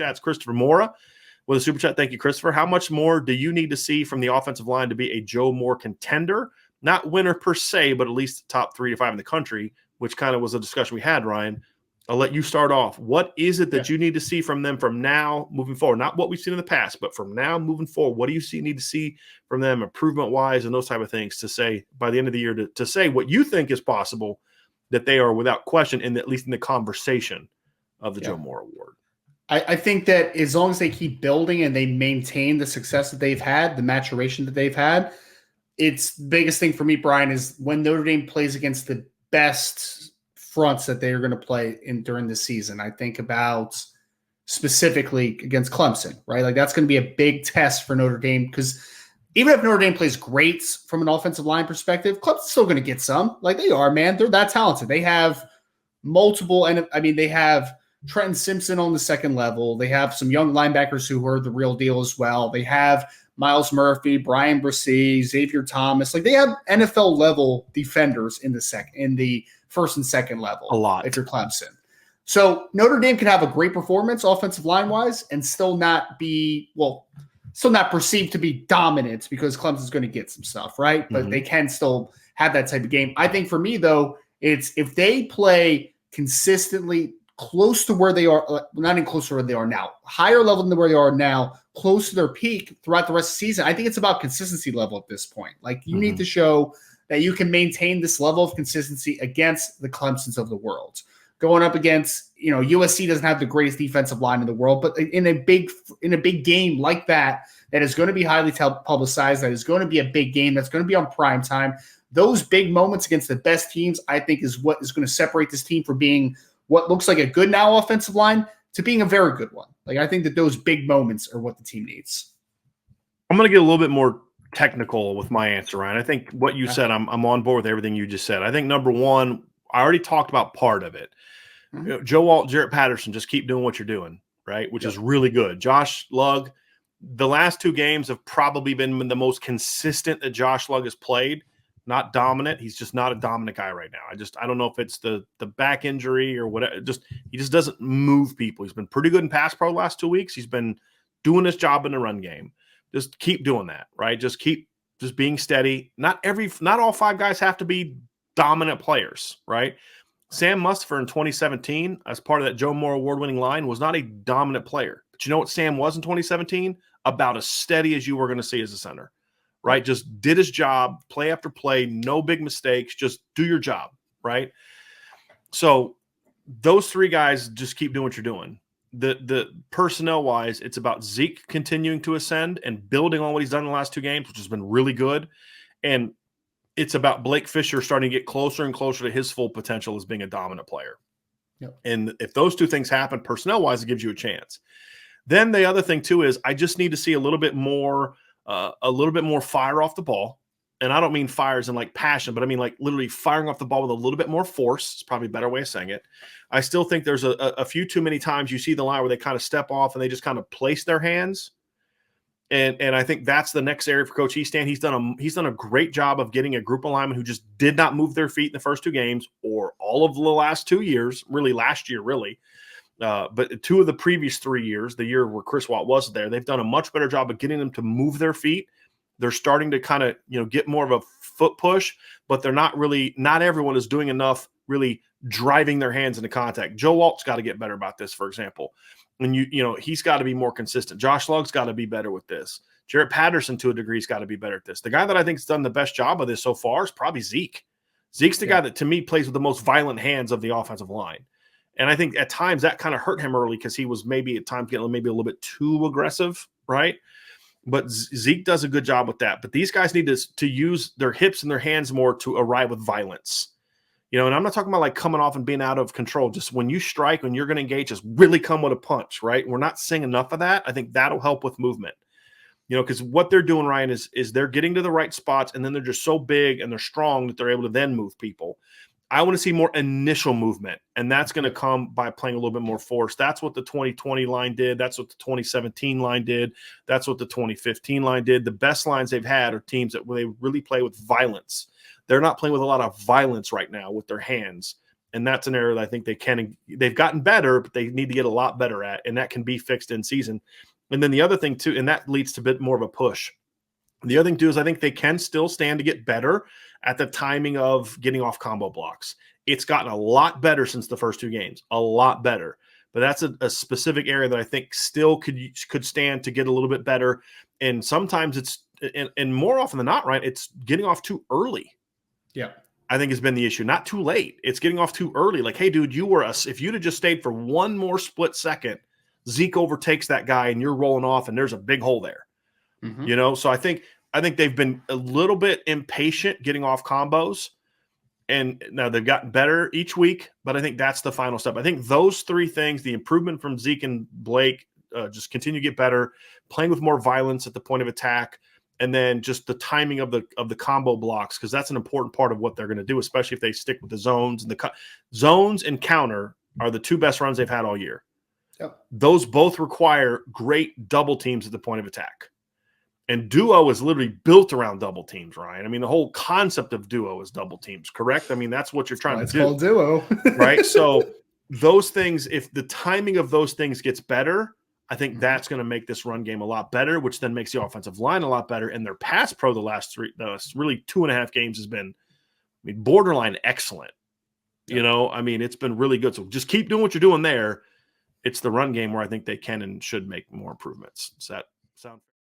chats. Christopher Mora with a super chat. Thank you, Christopher. How much more do you need to see from the offensive line to be a Joe Moore contender? Not winner per se, but at least top 3 to 5 in the country, which kind of was a discussion we had, Ryan. I'll let you start off. What is it that you need to see from them from now moving forward? Not what we've seen in the past, but from now moving forward, what do you need to see from them improvement-wise and those type of things to say by the end of the year to say what you think is possible that they are without question, and at least in the conversation of the Joe Moore Award? I think that as long as they keep building and they maintain the success that they've had, the maturation that they've had, it's the biggest thing for me, Brian, is when Notre Dame plays against the best fronts that they are going to play in during the season. I think about specifically against Clemson, right? Like that's going to be a big test for Notre Dame because even if Notre Dame plays great from an offensive line perspective, Clemson's still going to get some. Like they are, man. They're that talented. They have multiple, and I mean, they have Trenton Simpson on the second level. They have some young linebackers who are the real deal as well. They have Miles Murphy, Brian Brissy, Xavier Thomas. Like they have NFL level defenders in the first and second level. A lot. If you're Clemson. So Notre Dame can have a great performance offensive line wise and still not perceived to be dominant because Clemson's going to get some stuff, right? But they can still have that type of game. I think for me though, it's if they play consistently close to where they are, not even close to where they are now, higher level than where they are now, close to their peak throughout the rest of the season. I think it's about consistency level at this point. Like you need to show that you can maintain this level of consistency against the Clemsons of the world. Going up against, USC doesn't have the greatest defensive line in the world, but in a big game like that is going to be highly publicized, that is going to be a big game, that's going to be on prime time. Those big moments against the best teams, I think, is what is going to separate this team from being what looks like a good now offensive line to being a very good one. Like I think that those big moments are what the team needs. I'm going to get a little bit more technical with my answer, Ryan. I think what you said, I'm on board with everything you just said. I think number one, I already talked about part of it. Joe Walt, Jarrett Patterson, just keep doing what you're doing, right? Which is really good. Josh Lugg, the last 2 games have probably been the most consistent that Josh Lugg has played. Not dominant. He's just not a dominant guy right now. I don't know if it's the back injury or whatever. He just doesn't move people. He's been pretty good in pass pro the last 2 weeks. He's been doing his job in the run game. Just keep doing that, right? Just being steady. Not all 5 guys have to be dominant players, right? Sam Mustipher in 2017, as part of that Joe Moore award-winning line, was not a dominant player. But you know what Sam was in 2017? About as steady as you were going to see as a center. Right? Just did his job, play after play, no big mistakes, just do your job, right? So those 3 guys just keep doing what you're doing. The personnel-wise, it's about Zeke continuing to ascend and building on what he's done in the last 2 games, which has been really good. And it's about Blake Fisher starting to get closer and closer to his full potential as being a dominant player. Yep. And if those 2 things happen, personnel-wise, it gives you a chance. Then the other thing, too, is I just need to see a little bit more fire off the ball. And I don't mean fire as in like passion, but I mean like literally firing off the ball with a little bit more force. It's probably a better way of saying it. I still think there's a few too many times you see the line where they kind of step off and they just kind of place their hands. And I think that's the next area for Coach Easton. He's done a great job of getting a group of linemen who just did not move their feet in the first 2 games or all of the last 2 years, really last year, really. But 2 of the previous 3 years, the year where Chris Watt was there, they've done a much better job of getting them to move their feet. They're starting to kind of, get more of a foot push, but they're not everyone is doing enough really driving their hands into contact. Joe Walt's got to get better about this, for example. And he's got to be more consistent. Josh Lugg's got to be better with this. Jarrett Patterson, to a degree, has got to be better at this. The guy that I think has done the best job of this so far is probably Zeke. Zeke's the guy that, to me, plays with the most violent hands of the offensive line. And I think at times that kind of hurt him early because he was maybe at times getting maybe a little bit too aggressive, right? But Zeke does a good job with that. But these guys need to use their hips and their hands more to arrive with violence. And I'm not talking about like coming off and being out of control. Just when you strike, when you're going to engage, just really come with a punch, right? We're not seeing enough of that. I think that'll help with movement. Because what they're doing, Ryan, is they're getting to the right spots, and then they're just so big and they're strong that they're able to then move people. I want to see more initial movement, and that's going to come by playing a little bit more force. That's what the 2020 line did. That's what the 2017 line did. That's what the 2015 line did. The best lines they've had are teams that where they really play with violence. They're not playing with a lot of violence right now with their hands. And that's an area that I think they've gotten better, but they need to get a lot better at, and that can be fixed in season. And then the other thing too, and that leads to a bit more of a push. The other thing too is I think they can still stand to get better at the timing of getting off combo blocks. It's gotten a lot better since the first 2 games, a lot better. But that's a specific area that I think still could stand to get a little bit better. And sometimes it's, and more often than not, right, it's getting off too early. Yeah. I think has been the issue. Not too late. It's getting off too early. Like, hey, dude, if you'd have just stayed for one more split second, Zeke overtakes that guy and you're rolling off and there's a big hole there. Mm-hmm. So I think they've been a little bit impatient getting off combos. And now they've gotten better each week, but I think that's the final step. I think those 3 things, the improvement from Zeke and Blake, just continue to get better, playing with more violence at the point of attack, and then just the timing of the combo blocks, because that's an important part of what they're going to do, especially if they stick with the zones. And the zones and counter are the 2 best runs they've had all year. Yep. Those both require great double teams at the point of attack. And duo is literally built around double teams, Ryan. I mean, the whole concept of duo is double teams, correct? I mean, that's what you're trying to do. It's called duo. Right? So those things, if the timing of those things gets better, I think that's going to make this run game a lot better, which then makes the offensive line a lot better. And their pass pro the last really 2.5 games has been, borderline excellent. Yep. I mean, it's been really good. So just keep doing what you're doing there. It's the run game where I think they can and should make more improvements. Does that sound fair?